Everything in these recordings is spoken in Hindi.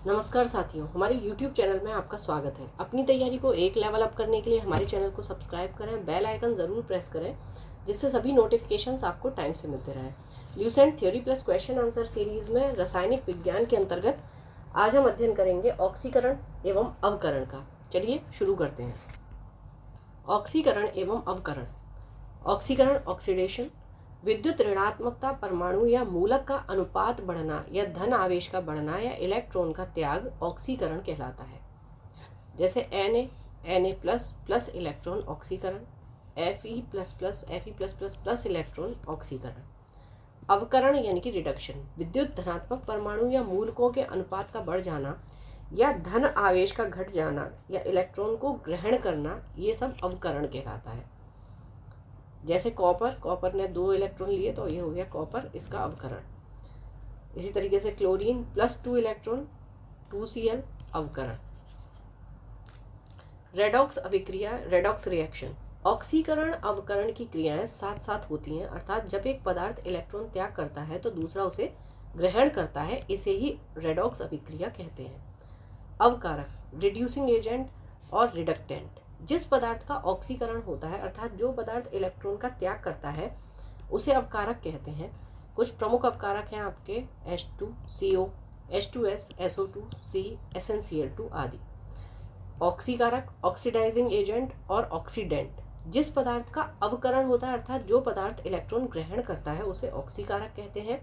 नमस्कार साथियों, हमारे YouTube चैनल में आपका स्वागत है। अपनी तैयारी को एक लेवल अप करने के लिए हमारे चैनल को सब्सक्राइब करें, बेल आइकन ज़रूर प्रेस करें, जिससे सभी नोटिफिकेशंस आपको टाइम से मिलते रहें। Lucent theory plus question answer series में रसायनिक विज्ञान के अंतर्गत आज हम अध्ययन करेंगे ऑक्सीकरण एवं अवकरण का। चलिए शुरू करते हैं। ऑक्सीकरण एवं अवकरण। ऑक्सीकरण ऑक्सीडेशन, विद्युत ऋणात्मकता परमाणु या मूलक का अनुपात बढ़ना या धन आवेश का बढ़ना या इलेक्ट्रॉन का त्याग ऑक्सीकरण कहलाता है। जैसे Na प्लस इलेक्ट्रॉन ऑक्सीकरण, Fe++ इलेक्ट्रॉन ऑक्सीकरण। अवकरण यानी कि रिडक्शन, विद्युत धनात्मक परमाणु या मूलकों के अनुपात का बढ़ जाना या धन आवेश का घट जाना या इलेक्ट्रॉन को ग्रहण करना, ये सब अवकरण कहलाता है। जैसे कॉपर ने 2 इलेक्ट्रॉन लिए तो ये हो गया कॉपर, इसका अवकरण। इसी तरीके से क्लोरीन +2 इलेक्ट्रॉन 2Cl अवकरण। रेडॉक्स अभिक्रिया, रेडॉक्स रिएक्शन। ऑक्सीकरण अवकरण की क्रियाएं साथ साथ होती हैं, अर्थात जब एक पदार्थ इलेक्ट्रॉन त्याग करता है तो दूसरा उसे ग्रहण करता है, इसे ही रेडॉक्स अभिक्रिया कहते हैं। अवकारक, रिड्यूसिंग एजेंट और रिडक्टेंट। जिस पदार्थ का ऑक्सीकरण होता है, अर्थात जो पदार्थ इलेक्ट्रॉन का त्याग करता है, उसे अवकारक कहते हैं। कुछ प्रमुख अवकारक हैं आपके H2CO, H2S, SO2, SnCl2 आदि। ऑक्सीकारक, ऑक्सीडाइजिंग एजेंट और ऑक्सीडेंट। जिस पदार्थ का अवकरण होता है, अर्थात जो पदार्थ इलेक्ट्रॉन ग्रहण करता है, उसे ऑक्सीकारक कहते हैं।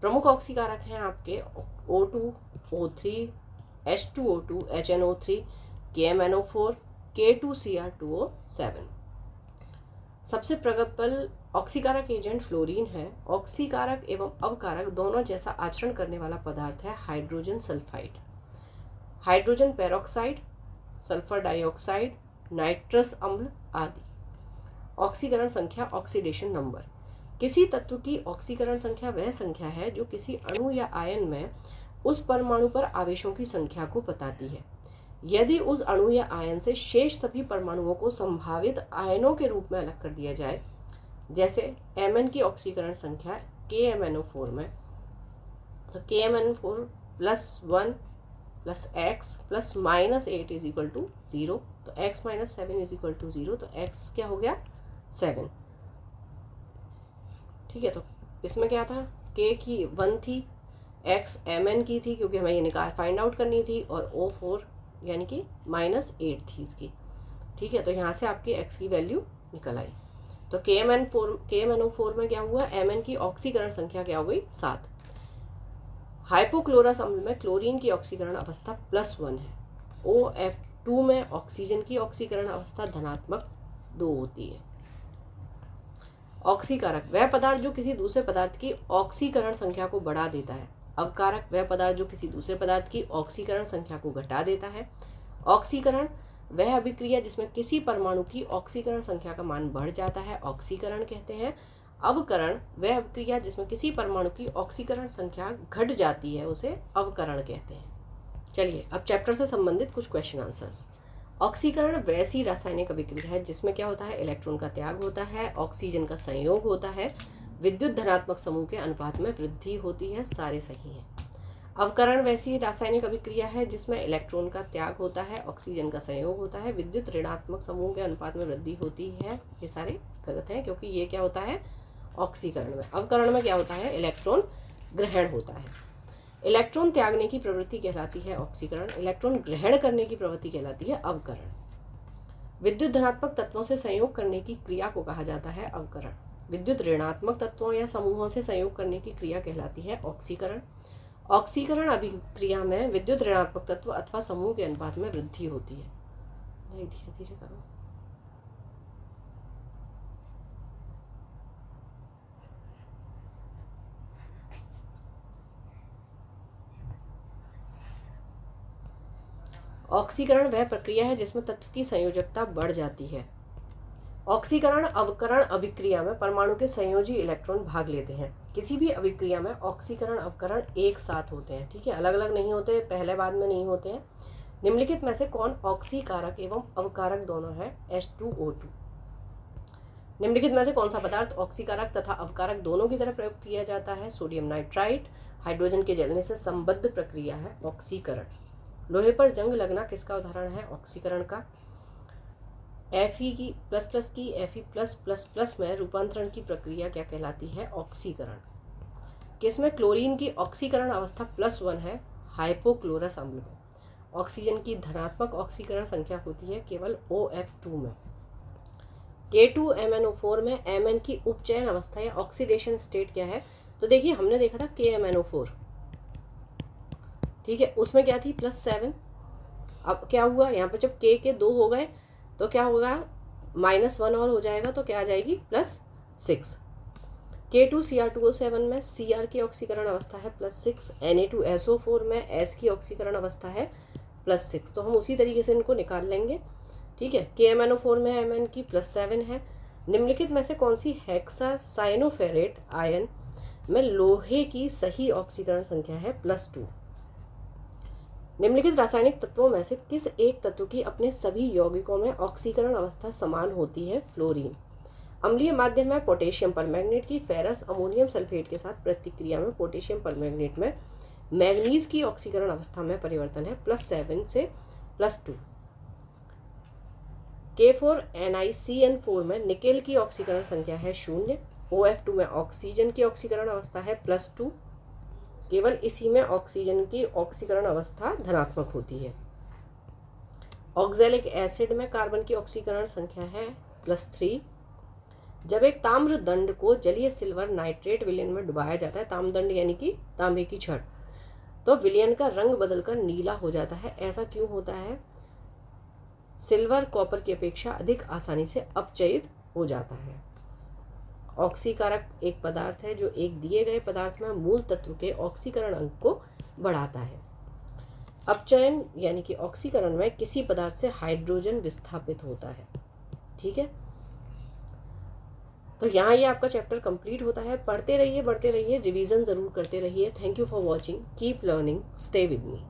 प्रमुख ऑक्सीकारक हैं आपके O2, O3, H2O2, HNO3, KMNO4, K2Cr2O7। सबसे प्रबल ऑक्सीकारक एजेंट फ्लोरीन है। ऑक्सीकारक एवं अवकारक दोनों जैसा आचरण करने वाला पदार्थ है hydrogen sulphide, hydrogen peroxide, sulphur dioxide, nitrous अम्ल आदि। ऑक्सीकरण संख्या, ऑक्सीडेशन नंबर। किसी तत्व की ऑक्सीकरण संख्या वह संख्या है जो किसी अणु या आयन में उस परमाणु पर आवेशों की संख्या को बताती है। यदि उस अणु या आयन से शेष सभी परमाणुओं को संभावित आयनों के रूप में अलग कर दिया जाए, जैसे Mn की ऑक्सीकरण संख्या KMnO4 में, तो KMnO4 +1 + x + -8 = 0, तो x - 7 = 0, तो x क्या हो गया 7। ठीक है, तो इसमें क्या था, K की 1 थी, x Mn की थी क्योंकि हमें ये फाइंड आउट करनी थी, और O4 यानी कि -8 थी इसकी। ठीक है, तो यहाँ से आपकी x की वैल्यू निकल आई। तो KMnO4 में क्या हुआ, Mn की ऑक्सीकरण संख्या क्या हो गई 7। हाइपोक्लोरस अम्ल में क्लोरीन की ऑक्सीकरण अवस्था +1 है। OF2 में ऑक्सीजन की ऑक्सीकरण अवस्था धनात्मक 2 होती है। ऑक्सीकारक, वह पदार्थ जो किसी दूसरे पदार्थ की ऑक्सीकरण संख्या को बढ़ा देता है। अवकारक, वह पदार्थ जो किसी दूसरे पदार्थ की ऑक्सीकरण संख्या को घटा देता है। ऑक्सीकरण, वह अभिक्रिया जिसमें किसी परमाणु की ऑक्सीकरण संख्या का मान बढ़ जाता है, ऑक्सीकरण कहते हैं। अवकरण, वह अभिक्रिया जिसमें किसी परमाणु की ऑक्सीकरण संख्या घट जाती है, उसे अवकरण कहते हैं। चलिए अब चैप्टर से संबंधित कुछ क्वेश्चन आंसर्स। ऑक्सीकरण वैसी रासायनिक अभिक्रिया है जिसमें क्या होता है, इलेक्ट्रॉन का त्याग होता है, ऑक्सीजन का संयोग होता है, विद्युत धनात्मक समूह के अनुपात में वृद्धि होती है, सारे सही हैं। अवकरण वैसी रासायनिक अभिक्रिया है जिसमें इलेक्ट्रॉन का त्याग होता है, ऑक्सीजन का संयोग होता है, विद्युत ऋणात्मक समूह के अनुपात में वृद्धि होती है, ये सारे गलत हैं क्योंकि ये क्या होता है ऑक्सीकरण में। अवकरण में क्या होता है, इलेक्ट्रॉन ग्रहण होता है। इलेक्ट्रॉन त्यागने की प्रवृत्ति कहलाती है ऑक्सीकरण, इलेक्ट्रॉन ग्रहण करने की प्रवृत्ति कहलाती है अवकरण। विद्युत धनात्मक तत्वों से संयोग करने की क्रिया को कहा जाता है अवकरण। विद्युत ऋणात्मक तत्वों या समूहों से संयोग करने की क्रिया कहलाती है ऑक्सीकरण। ऑक्सीकरण अभिक्रिया में विद्युत ऋणात्मक तत्व अथवा समूह के अनुपात में वृद्धि होती है। धीरे धीरे करो। ऑक्सीकरण वह प्रक्रिया है जिसमें तत्व की संयोजकता बढ़ जाती है। ऑक्सीकरण अवकरण अभिक्रिया में परमाणु के संयोजी इलेक्ट्रॉन भाग लेते हैं। किसी भी अभिक्रिया में ऑक्सीकरण अवकरण एक साथ होते हैं, ठीक है, अलग अलग नहीं होते, पहले बाद में नहीं होते हैं। निम्नलिखित में से कौन ऑक्सीकारक एवं अवकारक दोनों है, H2O2। निम्नलिखित में से कौन सा पदार्थ ऑक्सीकारक तथा अवकारक दोनों की तरह प्रयोग किया जाता है, सोडियम नाइट्राइट। हाइड्रोजन के जलने से संबद्ध प्रक्रिया है ऑक्सीकरण। लोहे पर जंग लगना किसका उदाहरण है ऑक्सीकरण का? Fe की Fe++ में रूपांतरण की प्रक्रिया क्या कहलाती है? ऑक्सीकरण। किसमें क्लोरीन की ऑक्सीकरण अवस्था +1 है? हाइपोक्लोरस अम्ल में। ऑक्सीजन की धनात्मक ऑक्सीकरण संख्या होती है केवल OF2 में। K2MnO4 में Mn की उपचयन अवस्था या ऑक्सीडेशन स्टेट क्या है? तो देखिए हमने देखा था KMnO4, ठीक है, उसमें क्या थी +7। अब क्या हुआ यहाँ पर, जब K के 2 हो गए तो क्या होगा, -1 और हो जाएगा तो क्या आ जाएगी +6। K2Cr2O7 में Cr की ऑक्सीकरण अवस्था है +6। Na2SO4 में S की ऑक्सीकरण अवस्था है +6। तो हम उसी तरीके से इनको निकाल लेंगे, ठीक है। KMnO4 में Mn की +7 है। निम्नलिखित में से कौन सी हेक्सासाइनोफेरेट आयन में लोहे की सही ऑक्सीकरण संख्या है +2? निम्नलिखित रासायनिक तत्वों में से किस एक तत्व की अपने सभी यौगिकों में ऑक्सीकरण अवस्था समान होती है? फ्लोरीन। अम्लीय माध्यम में पोटेशियम परमैंगनेट की फेरस अमोनियम सल्फेट के साथ प्रतिक्रिया में पोटेशियम परमैंगनेट में मैग्नीज की ऑक्सीकरण अवस्था में परिवर्तन है +7 से +2। K4NiCN4 में निकेल की ऑक्सीकरण संख्या है 0। OF2 में ऑक्सीजन की ऑक्सीकरण अवस्था है +2। केवल इसी में ऑक्सीजन की ऑक्सीकरण अवस्था धनात्मक होती है। ऑक्जेलिक एसिड में कार्बन की ऑक्सीकरण संख्या है +3। जब एक ताम्र दंड को जलीय सिल्वर नाइट्रेट विलयन में डुबाया जाता है, ताम्रदंड यानी कि तांबे की छड़, तो विलयन का रंग बदलकर नीला हो जाता है। ऐसा क्यों होता है? सिल्वर कॉपर की अपेक्षा अधिक आसानी से अपचयित हो जाता है। ऑक्सीकारक एक पदार्थ है जो एक दिए गए पदार्थ में मूल तत्व के ऑक्सीकरण अंक को बढ़ाता है। अपचयन यानी कि ऑक्सीकरण में किसी पदार्थ से हाइड्रोजन विस्थापित होता है, ठीक है। तो यहाँ ये आपका चैप्टर कंप्लीट होता है। पढ़ते रहिए, बढ़ते रहिए, रिवीजन ज़रूर करते रहिए। Thank you for watching, keep learning, stay with me.